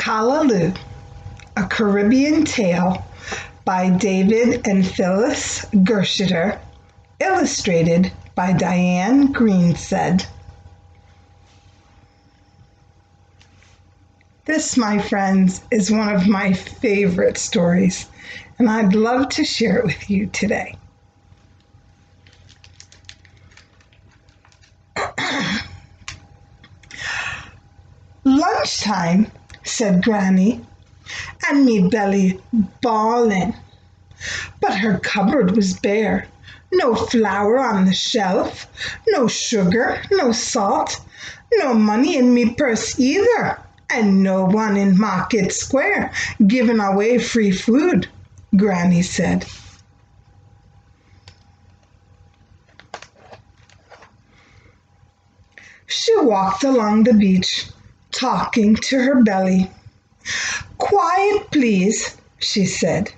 Kallaloo, a Caribbean Tale by David and Phillis Gershator, illustrated by Diane Greenstead. This, my friends, is one of my favorite stories, and I'd love to share it with you today. "Lunchtime," said Granny, "and me belly bawling. But her cupboard was bare, no flour on the shelf, no sugar, no salt, no money in me purse either, and no one in Market Square giving away free food," Granny said. She walked along the beach, talking to her belly. "Quiet, please," she said.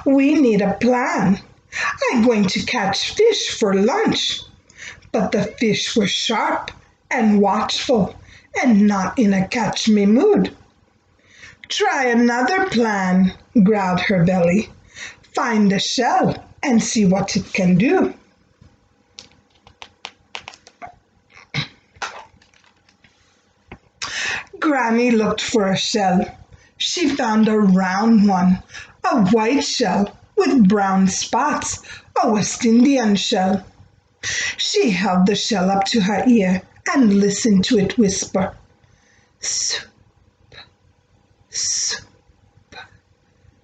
"We need a plan. I'm going to catch fish for lunch." But the fish were sharp and watchful and not in a catch-me mood. "Try another plan," growled her belly. "Find a shell and see what it can do." Granny looked for a shell. She found a round one, a white shell with brown spots, a West Indian shell. She held the shell up to her ear and listened to it whisper, "Soup, soup,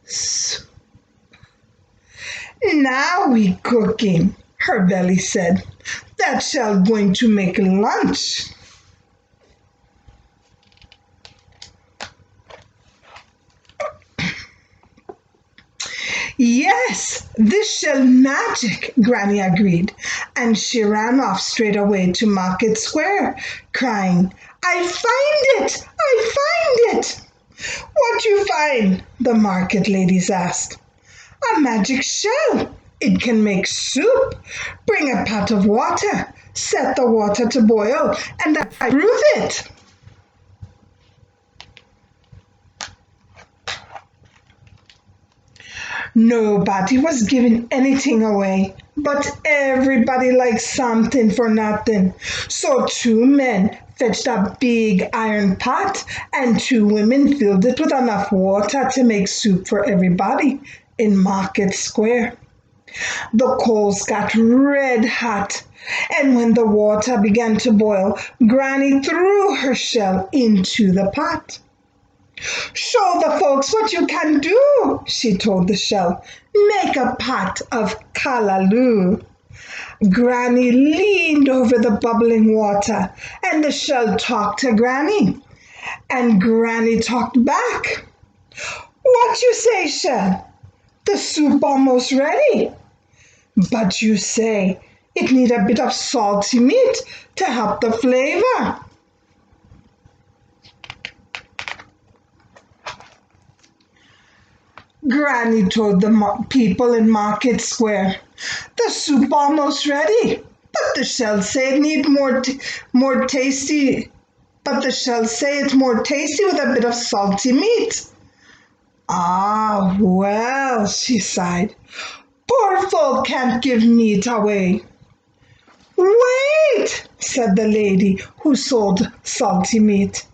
soup." "Now we cooking," her belly said. "That shell going to make lunch." "Yes, this shell magic," Granny agreed, and she ran off straight away to Market Square, crying, "I find it! I find it!" "What you find?" the market ladies asked. "A magic shell. It can make soup. Bring a pot of water, set the water to boil, and I prove it." Nobody was giving anything away, but everybody liked something for nothing. So two men fetched a big iron pot, and two women filled it with enough water to make soup for everybody in Market Square. The coals got red hot, and when the water began to boil, Granny threw her shell into the pot. "Show the folks what you can do," she told the shell. "Make a pot of Kallaloo." Granny leaned over the bubbling water, and the shell talked to Granny, and Granny talked back. "What you say, shell? The soup almost ready. But you say it need a bit of salty meat to help the flavor." Granny told the people in Market Square, "The soup almost ready, but the shell say it need more tasty. But the shell say it's more tasty with a bit of salty meat." "Ah, well," she sighed. "Poor folk can't give meat away." "Wait," said the lady who sold salty meat.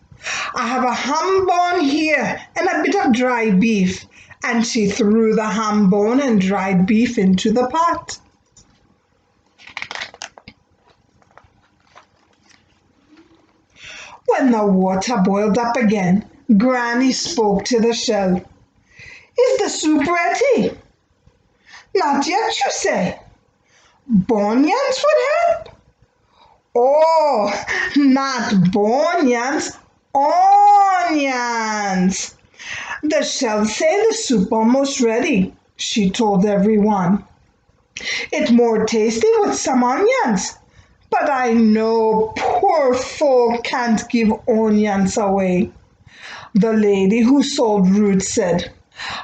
"I have a ham bone here and a bit of dry beef." And she threw the ham bone and dried beef into the pot. When the water boiled up again, Granny spoke to the shell. "Is the soup ready?" "Not yet, you say." "Bunions would help?" "Oh, not bunions, onions." "The shell say the soup almost ready," she told everyone. "It's more tasty with some onions, but I know poor folk can't give onions away." The lady who sold roots said,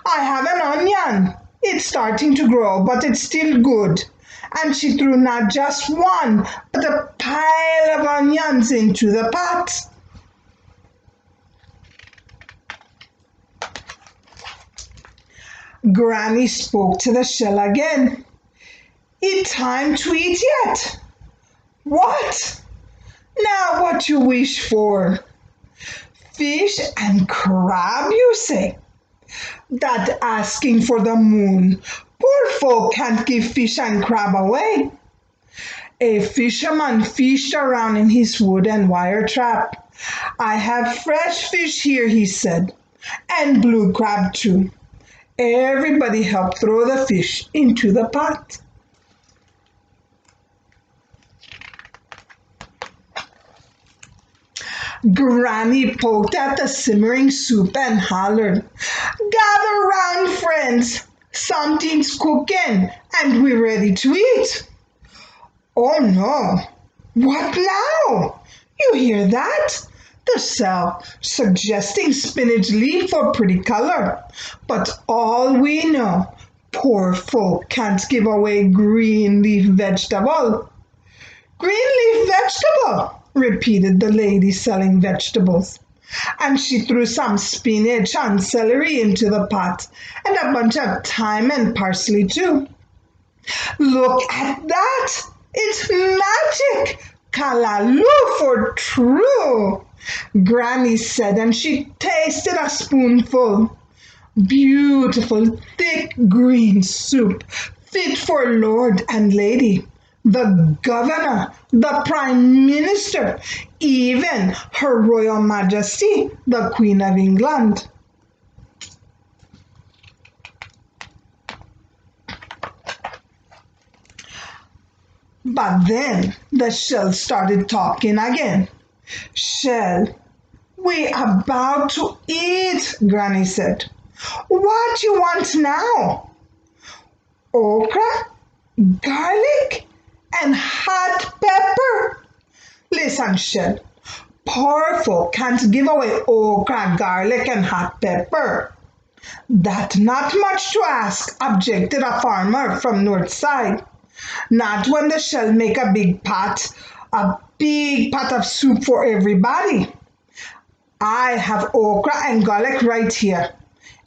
"I have an onion. It's starting to grow, but it's still good." And she threw not just one, but a pile of onions into the pot. Granny spoke to the shell again. "It time to eat yet?" "What? Now what you wish for? Fish and crab, you say? That asking for the moon. Poor folk can't give fish and crab away." A fisherman fished around in his wooden wire trap. "I have fresh fish here," he said, "and blue crab too." Everybody helped throw the fish into the pot. Granny poked at the simmering soup and hollered, "Gather round, friends. Something's cooking, and we're ready to eat." "Oh no, what now? You hear that?" The shell suggesting spinach leaf for pretty color. But all we know, poor folk can't give away green leaf vegetable. "Green leaf vegetable," repeated the lady selling vegetables. And she threw some spinach and celery into the pot, and a bunch of thyme and parsley too. "Look at that! It's magic! Kallaloo for true!" Granny said, and she tasted a spoonful. Beautiful, thick green soup, fit for lord and lady, the governor, the prime minister, even her royal majesty, the Queen of England. But then the shell started talking again. "Shell, we about to eat," Granny said. "What you want now? Okra, garlic, and hot pepper?" "Listen, Shell, poor folk can't give away okra, garlic, and hot pepper." "That not much to ask," objected a farmer from north side. "Not when the shell make a big pot of soup for everybody. I have okra and garlic right here,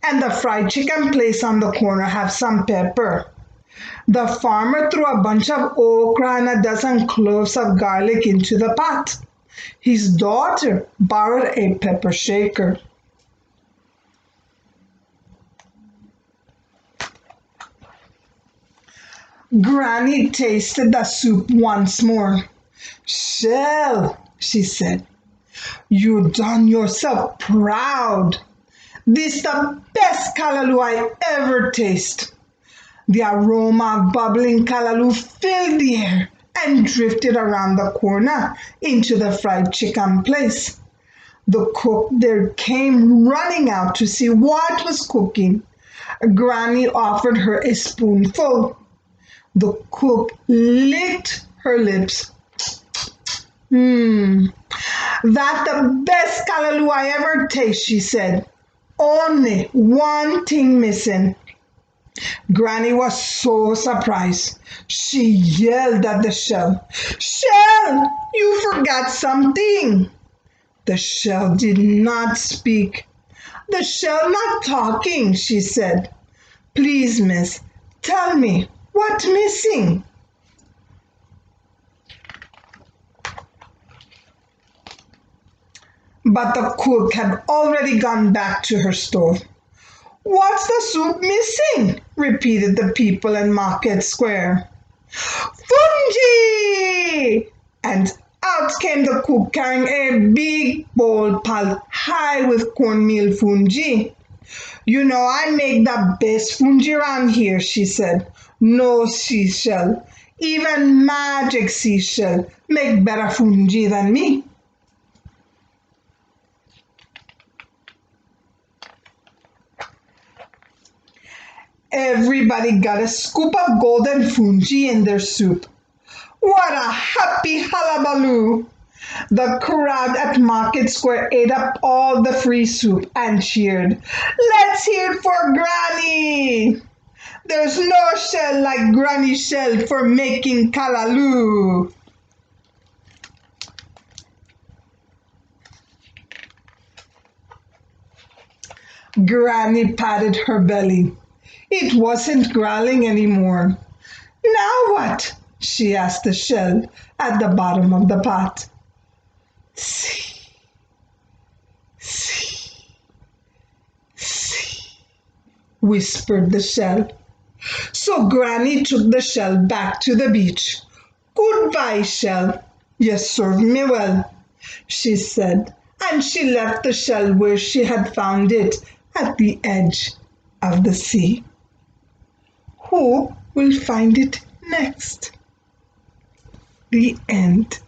and the fried chicken place on the corner have some pepper." The farmer threw a bunch of okra and a dozen cloves of garlic into the pot. His daughter borrowed a pepper shaker. Granny tasted the soup once more. "Shell," she said, "you done yourself proud. This the best Kallaloo I ever taste." The aroma of bubbling Kallaloo filled the air and drifted around the corner into the fried chicken place. The cook there came running out to see what was cooking. Granny offered her a spoonful. The cook licked her lips. "That the best Kallaloo I ever taste," she said. "Only one thing missing." Granny was so surprised. She yelled at the shell, "Shell, you forgot something." The shell did not speak. "The shell not talking," she said. "Please, miss, tell me what missing." But the cook had already gone back to her stove. "What's the soup missing?" repeated the people in Market Square. "Fuji!" And out came the cook carrying a big bowl piled high with cornmeal fungi. "You know I make the best fungi around here," she said. "No seashell, even magic seashell, make better fungi than me." Everybody got a scoop of golden fungi in their soup. What a happy hullabaloo! The crowd at Market Square ate up all the free soup and cheered, "Let's hear it for Granny! There's no shell like Granny Shell for making Kallaloo." Granny patted her belly. It wasn't growling anymore. Now what? She asked the shell at the bottom of the pot. See, see, see, whispered the shell. So Granny took the shell back to the beach. Goodbye, shell. You served me well, she said, and she left the shell where she had found it at the edge of the sea. Who will find it next? The end.